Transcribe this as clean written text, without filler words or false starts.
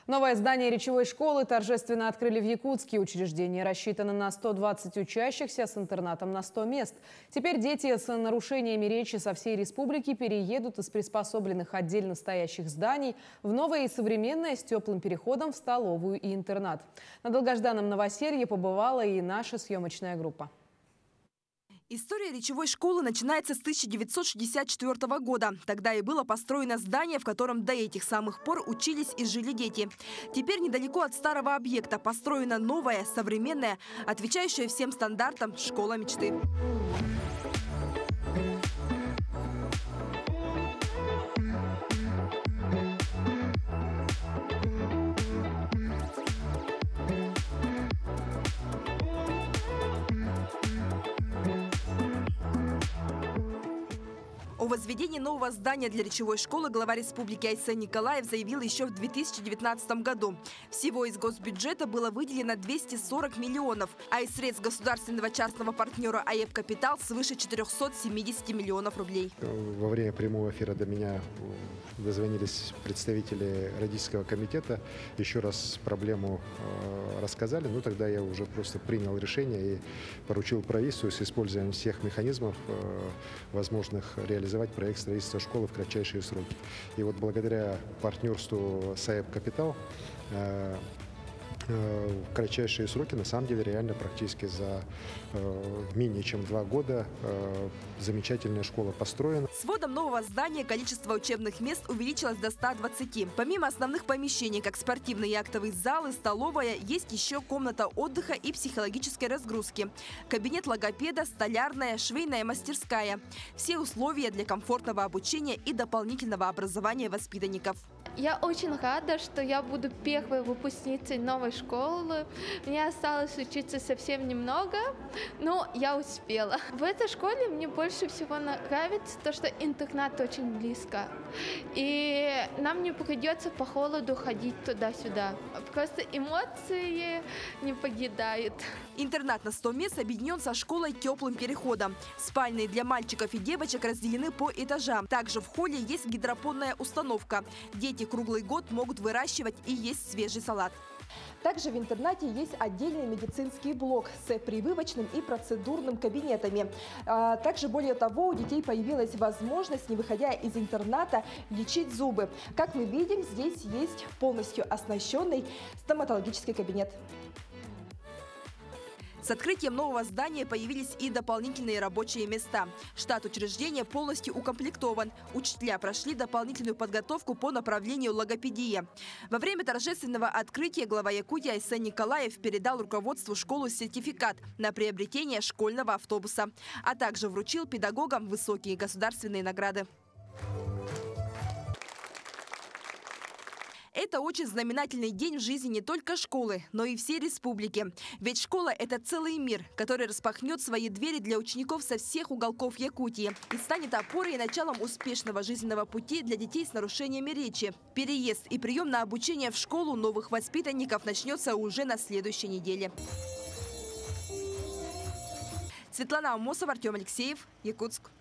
Новое здание речевой школы торжественно открыли в Якутске. Учреждение рассчитано на 120 учащихся с интернатом на 100 мест. Теперь дети с нарушениями речи со всей республики переедут из приспособленных отдельно стоящих зданий в новое и современное с теплым переходом в столовую и интернат. На долгожданном новоселье побывала и наша съемочная группа. История речевой школы начинается с 1964 года. Тогда и было построено здание, в котором до этих самых пор учились и жили дети. Теперь недалеко от старого объекта построена новая, современная, отвечающая всем стандартам школа мечты. О возведении нового здания для речевой школы глава республики Айсен Николаев заявил еще в 2019 году. Всего из госбюджета было выделено 240 миллионов, а из средств государственного частного партнера АЭП «Капитал» свыше 470 миллионов рублей. Во время прямого эфира до меня дозвонились представители родительского комитета, еще раз проблему рассказали. Но тогда я уже просто принял решение и поручил правительству с использованием всех механизмов возможных реализовать проект строительства школы в кратчайшие сроки. И вот благодаря партнерству с АЭП «Капитал» в кратчайшие сроки, на самом деле, реально практически за менее чем 2 года замечательная школа построена. С вводом нового здания количество учебных мест увеличилось до 120. Помимо основных помещений, как спортивные и актовые залы, столовая, есть еще комната отдыха и психологической разгрузки, кабинет логопеда, столярная, швейная мастерская. Все условия для комфортного обучения и дополнительного образования воспитанников. Я очень рада, что я буду первой выпускницей новой школы. Мне осталось учиться совсем немного, но я успела. В этой школе мне больше всего нравится то, что интернат очень близко. И нам не придется по холоду ходить туда-сюда. Просто эмоции не покидают. Интернат на 100 мест объединен со школой теплым переходом. Спальные для мальчиков и девочек разделены по этажам. Также в холле есть гидропонная установка. Дети круглый год могут выращивать и есть свежий салат. Также в интернате есть отдельный медицинский блок с прививочным и процедурным кабинетами. Также, более того, у детей появилась возможность, не выходя из интерната, лечить зубы. Как мы видим, здесь есть полностью оснащенный стоматологический кабинет. С открытием нового здания появились и дополнительные рабочие места. Штат учреждения полностью укомплектован. Учителя прошли дополнительную подготовку по направлению логопедия. Во время торжественного открытия глава Якутии Айсен Николаев передал руководству школы сертификат на приобретение школьного автобуса, а также вручил педагогам высокие государственные награды. Это очень знаменательный день в жизни не только школы, но и всей республики. Ведь школа – это целый мир, который распахнет свои двери для учеников со всех уголков Якутии и станет опорой и началом успешного жизненного пути для детей с нарушениями речи. Переезд и прием на обучение в школу новых воспитанников начнется уже на следующей неделе. Светлана Амосова, Артем Алексеев, Якутск.